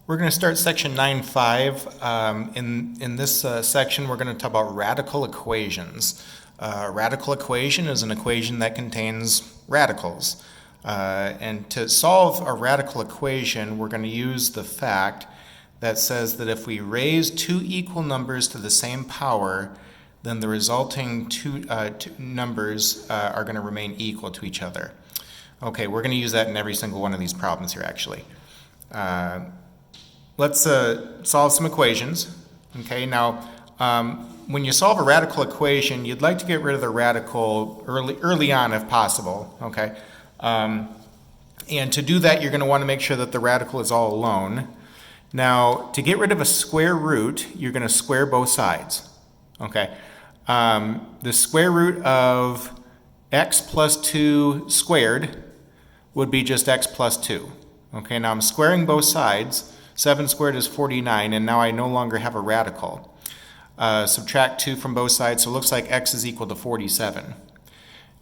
We're going to start section 9.5. In this section, we're going to talk about radical equations. A radical equation is an equation that contains radicals. And to solve a radical equation, we're going to use the fact that says that if we raise two equal numbers to the same power, then the resulting two numbers are going to remain equal to each other. Okay, we're going to use that in every single one of these problems here, actually. Let's solve some equations. Okay, now when you solve a radical equation, you'd like to get rid of the radical early on if possible. Okay, and to do that, you're going to want to make sure that the radical is all alone. Now, to get rid of a square root, you're going to square both sides. Okay, the square root of x plus 2 squared would be just x plus 2. Okay, now I'm squaring both sides. 7 squared is 49, and now I no longer have a radical. Subtract 2 from both sides, so it looks like x is equal to 47.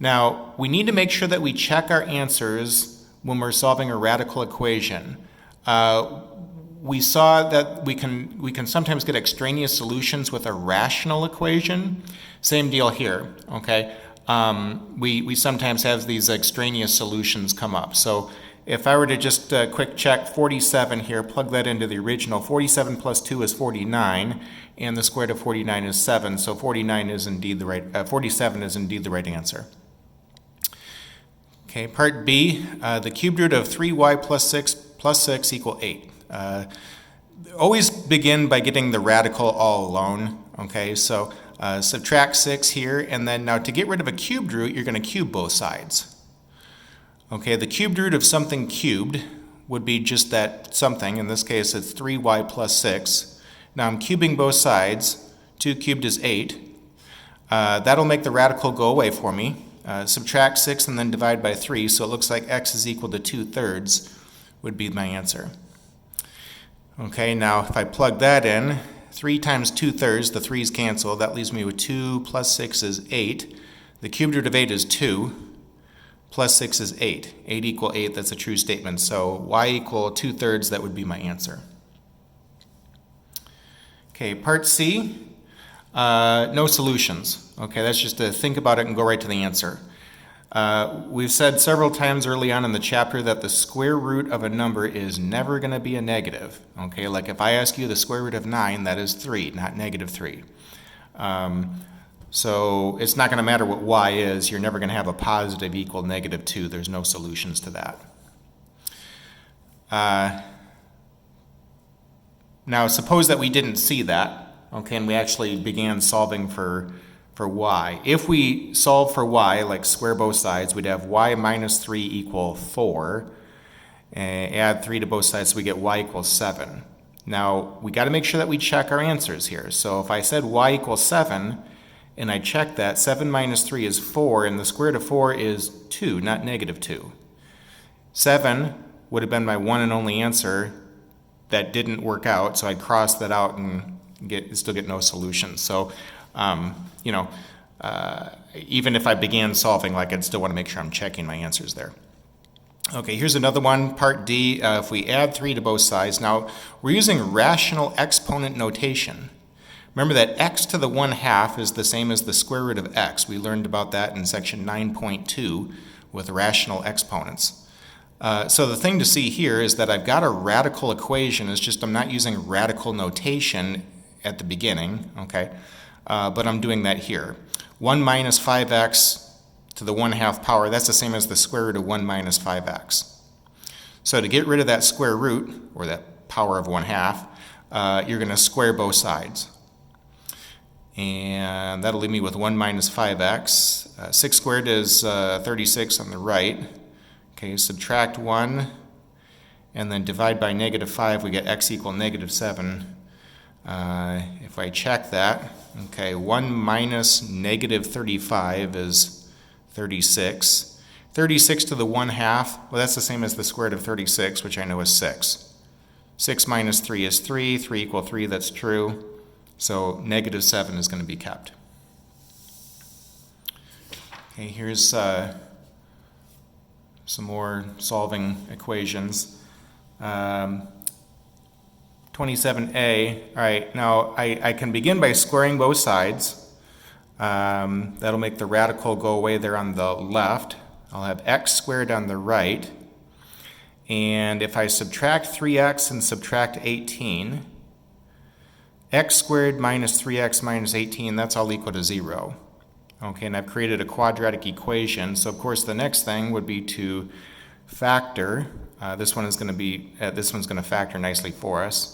Now, we need to make sure that we check our answers when we're solving a radical equation. We saw that we can sometimes get extraneous solutions with a rational equation. Same deal here, okay? We sometimes have these extraneous solutions come up. So if I were to just quick check 47 here, plug that into the original, 47 plus 2 is 49, and the square root of 49 is 7, so 47 is indeed the right answer. Okay, part B, the cubed root of 3y plus 6 equal 8. Always begin by getting the radical all alone, okay? So subtract 6 here, and then now to get rid of a cubed root, you're going to cube both sides. Okay, the cubed root of something cubed would be just that something. In this case, it's 3y plus 6. Now I'm cubing both sides. 2 cubed is 8. That'll make the radical go away for me. Subtract 6 and then divide by 3, so it looks like x is equal to 2/3 would be my answer. Okay, now if I plug that in, 3 times 2/3, the 3's cancel. That leaves me with 2 plus 6 is 8. The cubed root of 8 is 2. Plus 6 is 8. 8 equal 8, that's a true statement. So y equal 2/3, that would be my answer. Okay, part C, no solutions. Okay, that's just to think about it and go right to the answer. We've said several times early on in the chapter that the square root of a number is never going to be a negative. Okay, like if I ask you the square root of 9, that is 3, not negative 3. So it's not going to matter what y is. You're never going to have a positive equal negative 2. There's no solutions to that. Now suppose that we didn't see that, okay, and we actually began solving for y. If we solve for y, like square both sides, we'd have y minus 3 equal 4. And add 3 to both sides, so we get y equals 7. Now, we got to make sure that we check our answers here. So if I said y equals 7, and I check that, 7 minus 3 is 4, and the square root of 4 is 2, not negative 2. 7 would have been my one and only answer. That didn't work out, so I'd cross that out and still get no solution. So, even if I began solving, I'd still want to make sure I'm checking my answers there. Okay, here's another one, part D. If we add 3 to both sides, now we're using rational exponent notation. Remember that x to the 1/2 is the same as the square root of x. We learned about that in section 9.2 with rational exponents. So the thing to see here is that I've got a radical equation. It's just I'm not using radical notation at the beginning, okay? But I'm doing that here. 1 minus 5x to the 1/2 power, that's the same as the square root of 1 minus 5x. So to get rid of that square root, or that power of 1/2, you're going to square both sides. And that'll leave me with 1 minus 5x. 6 squared is 36 on the right. Okay, subtract 1, and then divide by negative 5, we get x equal negative 7. If I check that, okay, 1 minus negative 35 is 36. 36 to the 1/2, well, that's the same as the square root of 36, which I know is 6. 6 minus 3 is 3. 3 equal 3, that's true. So negative 7 is going to be kept. Okay, here's some more solving equations. 27a. All right, now I can begin by squaring both sides. That'll make the radical go away there on the left. I'll have x squared on the right. And if I subtract 3x and subtract 18, x squared minus 3x minus 18, that's all equal to 0. Okay, and I've created a quadratic equation. So of course the next thing would be to factor. This one's going to factor nicely for us.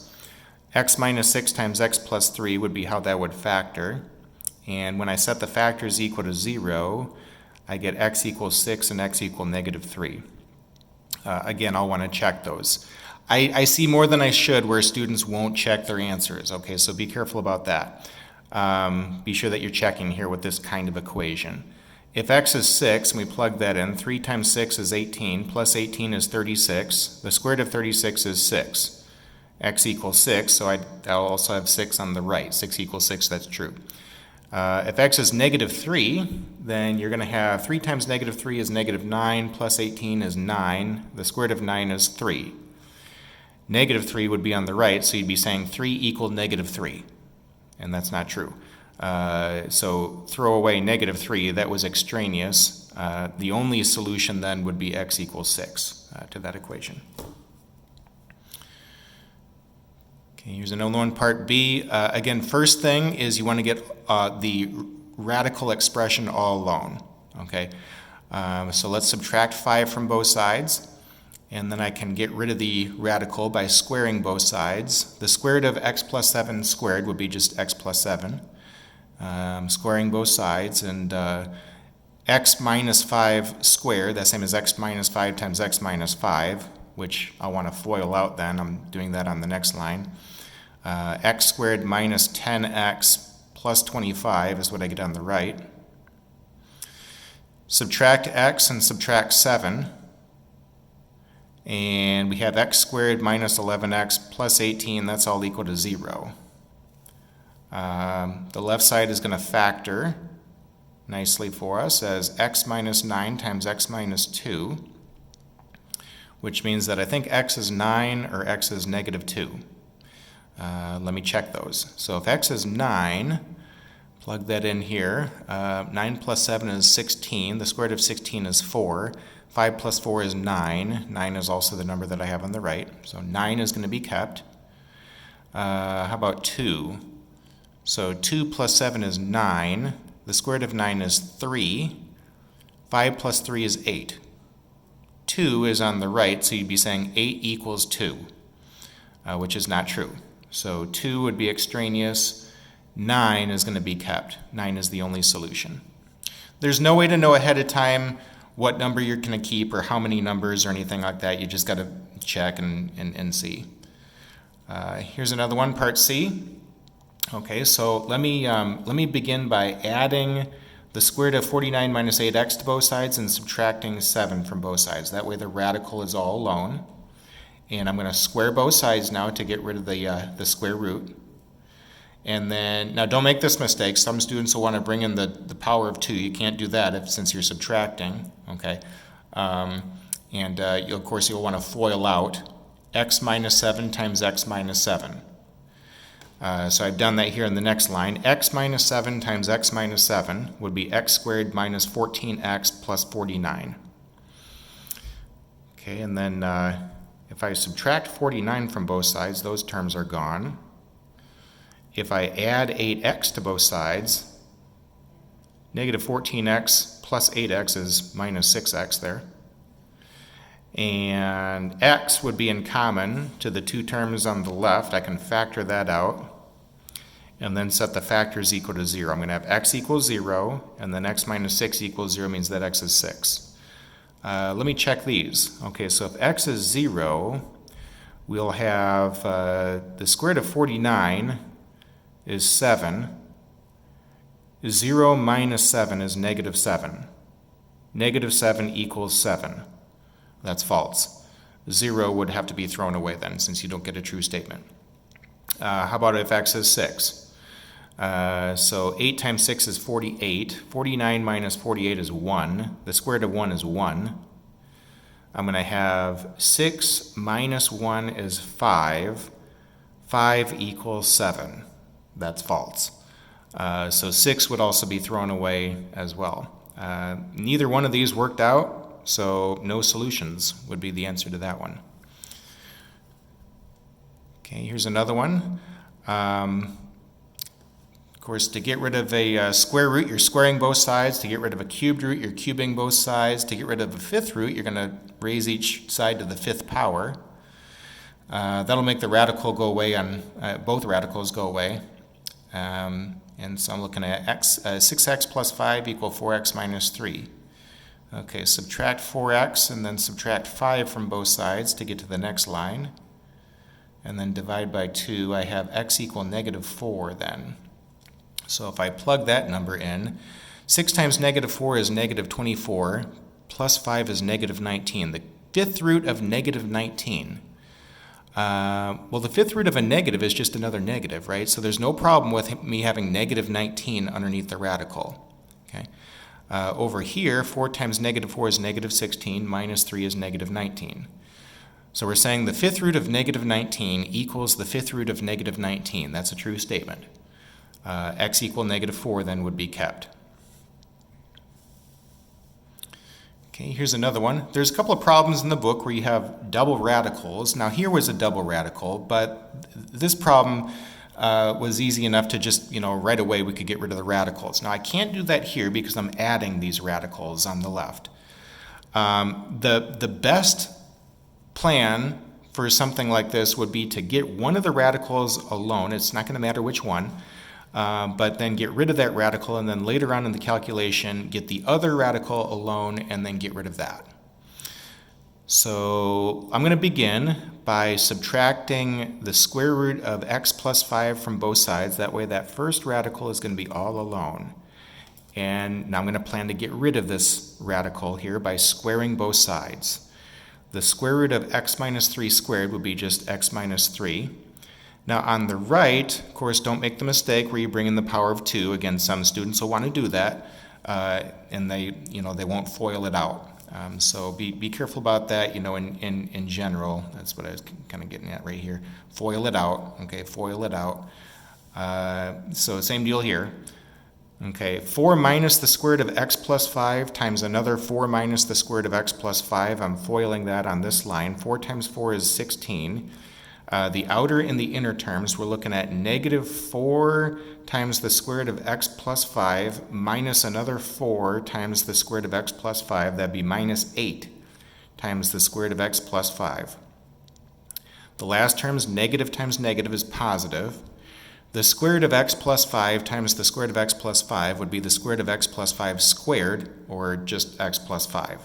X minus 6 times x plus 3 would be how that would factor. And when I set the factors equal to 0, I get x equals 6 and x equal negative 3. Again, I'll want to check those. I see more than I should where students won't check their answers. Okay, so be careful about that. Be sure that you're checking here with this kind of equation. If x is 6, and we plug that in, 3 times 6 is 18, plus 18 is 36. The square root of 36 is 6. X equals 6, so I'll also have 6 on the right. 6 equals 6, that's true. If x is negative 3, then you're going to have 3 times negative 3 is negative 9, plus 18 is 9. The square root of 9 is 3. Negative 3 would be on the right, so you'd be saying 3 equal negative 3. And that's not true. So throw away negative 3, that was extraneous. The only solution then would be x equals 6 to that equation. Okay, here's another one, part B. Again, first thing is you want to get the radical expression all alone. Okay, so let's subtract 5 from both sides, and then I can get rid of the radical by squaring both sides. The square root of x plus 7 squared would be just x plus 7. Squaring both sides, and x minus 5 squared, that's same as x minus 5 times x minus 5, which I want to FOIL out then. I'm doing that on the next line. X squared minus 10x plus 25 is what I get on the right. Subtract x and subtract 7. And we have x squared minus 11x plus 18, that's all equal to 0. The left side is going to factor nicely for us as x minus 9 times x minus 2, which means that I think x is 9 or x is negative 2. Let me check those. So if x is 9, plug that in here. 9 plus 7 is 16. The square root of 16 is 4. 5 plus 4 is 9. 9 is also the number that I have on the right. So 9 is going to be kept. How about 2? So 2 plus 7 is 9. The square root of 9 is 3. 5 plus 3 is 8. 2 is on the right, so you'd be saying 8 equals 2, which is not true. So 2 would be extraneous. 9 is going to be kept. 9 is the only solution. There's no way to know ahead of time what number you're going to keep or how many numbers or anything like that. You just got to check and see. Here's another one, part C. Okay, so let me begin by adding the square root of 49 minus 8x to both sides and subtracting 7 from both sides. That way the radical is all alone. And I'm going to square both sides now to get rid of the square root. And then, now don't make this mistake. Some students will want to bring in the power of 2. You can't do that since you're subtracting. Okay, of course you'll want to FOIL out x minus 7 times x minus 7. So I've done that here in the next line. X minus 7 times x minus 7 would be x squared minus 14x plus 49. Okay, and then if I subtract 49 from both sides, those terms are gone. If I add 8x to both sides, negative 14x plus 8x is minus 6x there. And x would be in common to the two terms on the left. I can factor that out and then set the factors equal to 0. I'm going to have x equals 0, and then x minus 6 equals 0 means that x is 6. Let me check these. Okay, so if x is 0, we'll have the square root of 49 is 7. 0 minus 7 is negative 7. Negative 7 equals 7. That's false. 0 would have to be thrown away then, since you don't get a true statement. How about if x is 6? So 8 times 6 is 48. 49 minus 48 is 1. The square root of 1 is 1. I'm going to have 6 minus 1 is 5. 5 equals 7. That's false. So 6 would also be thrown away as well. Neither one of these worked out, so no solutions would be the answer to that one. Okay, here's another one. Of course, to get rid of a square root, you're squaring both sides. To get rid of a cubed root, you're cubing both sides. To get rid of a fifth root, you're going to raise each side to the fifth power. That'll make the radical go away on both radicals go away. And so I'm looking at 6x plus 5 equal 4x minus 3. Okay, subtract 4x and then subtract 5 from both sides to get to the next line. And then divide by 2, I have x equal negative 4 then. So if I plug that number in, 6 times negative 4 is negative 24, plus 5 is negative 19. The fifth root of negative 19. Well, the fifth root of a negative is just another negative, right? So there's no problem with me having negative 19 underneath the radical. Okay. Over here, 4 times negative 4 is negative 16, minus 3 is negative 19. So we're saying the fifth root of negative 19 equals the fifth root of negative 19. That's a true statement. X equal negative 4 then would be kept. Okay, here's another one. There's a couple of problems in the book where you have double radicals. Now here was a double radical, but this problem was easy enough to just, right away we could get rid of the radicals. Now I can't do that here because I'm adding these radicals on the left. The best plan for something like this would be to get one of the radicals alone. It's not going to matter which one. But then get rid of that radical, and then later on in the calculation, get the other radical alone, and then get rid of that. So I'm going to begin by subtracting the square root of x plus 5 from both sides. That way that first radical is going to be all alone. And now I'm going to plan to get rid of this radical here by squaring both sides. The square root of x minus 3 squared would be just x minus 3. Now on the right, of course, don't make the mistake where you bring in the power of 2. Again, some students will want to do that, and they won't FOIL it out. So be careful about that. In general, that's what I was kind of getting at right here. FOIL it out. Okay, FOIL it out. So same deal here. Okay, 4 minus the square root of x plus 5 times another 4 minus the square root of x plus 5. I'm FOILing that on this line. 4 times 4 is 16. The outer and the inner terms, we're looking at negative 4 times the square root of x plus 5 minus another 4 times the square root of x plus 5. That'd be minus 8 times the square root of x plus 5. The last term's negative times negative is positive. The square root of x plus 5 times the square root of x plus 5 would be the square root of x plus 5 squared, or just x plus 5.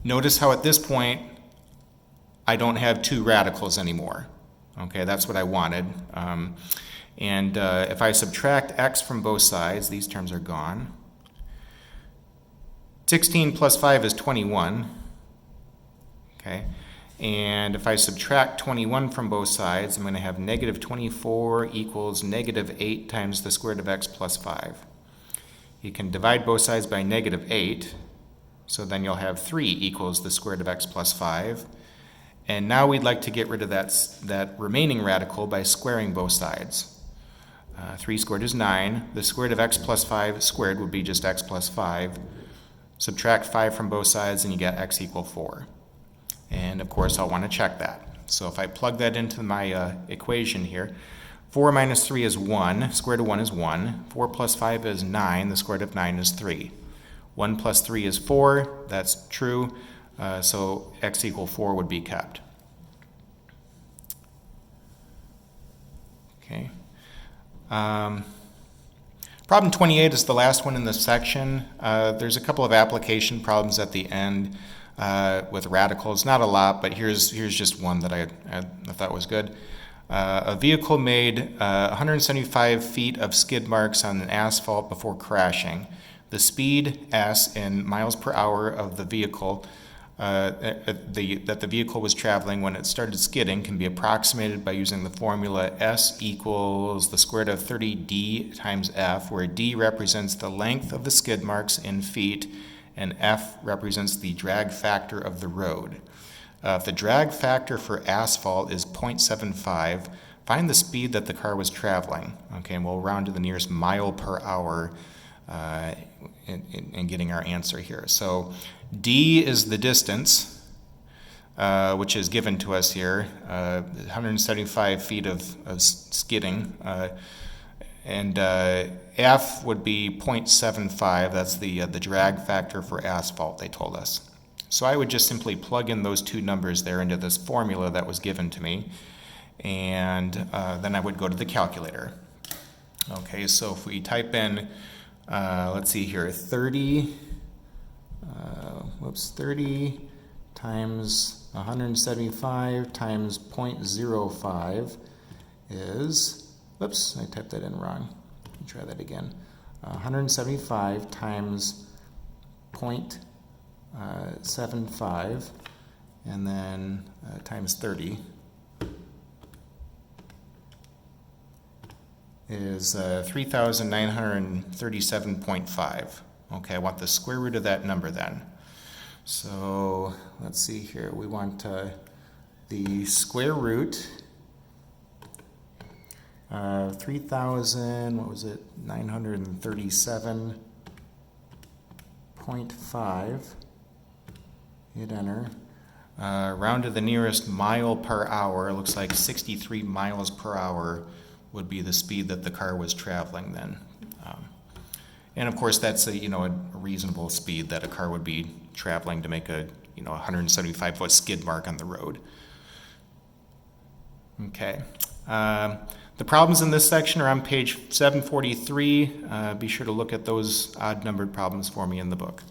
Notice how at this point I don't have two radicals anymore. Okay, that's what I wanted. If I subtract x from both sides, these terms are gone. 16 plus 5 is 21. Okay, and if I subtract 21 from both sides, I'm going to have negative 24 equals negative 8 times the square root of x plus 5. You can divide both sides by negative 8, so then you'll have 3 equals the square root of x plus 5. And now we'd like to get rid of that remaining radical by squaring both sides. 3 squared is 9. The square root of x plus 5 squared would be just x plus 5. Subtract 5 from both sides and you get x equal 4. And of course I'll want to check that. So if I plug that into my equation here, 4 minus 3 is 1. Square root of 1 is 1. 4 plus 5 is 9. The square root of 9 is 3. 1 plus 3 is 4. That's true. So x equal 4 would be kept. Okay. Problem 28 is the last one in this section. There's a couple of application problems at the end with radicals. Not a lot, but here's just one that I thought was good. A vehicle made 175 feet of skid marks on an asphalt before crashing. The speed, s, in miles per hour of the vehicle that the vehicle was traveling when it started skidding can be approximated by using the formula S equals the square root of 30d times f, where d represents the length of the skid marks in feet and f represents the drag factor of the road. If the drag factor for asphalt is 0.75, find the speed that the car was traveling. Okay, and we'll round to the nearest mile per hour in getting our answer here. So D is the distance, which is given to us here, 175 feet of skidding. And F would be 0.75. That's the drag factor for asphalt, they told us. So I would just simply plug in those two numbers there into this formula that was given to me, and then I would go to the calculator. Okay, so if we type in, let's see here, 30 times 175 times 0.05 is, whoops, I typed that in wrong. Let me try that again. 175 times 0.75 and then times 30 is 3,937.5. Okay, I want the square root of that number then. So let's see here. We want the square root of 3,000, what was it, 937.5. Hit enter. Round to the nearest mile per hour. It looks like 63 miles per hour would be the speed that the car was traveling then. And of course, that's a reasonable speed that a car would be traveling to make a 175-foot skid mark on the road. Okay. The problems in this section are on page 743. Be sure to look at those odd-numbered problems for me in the book.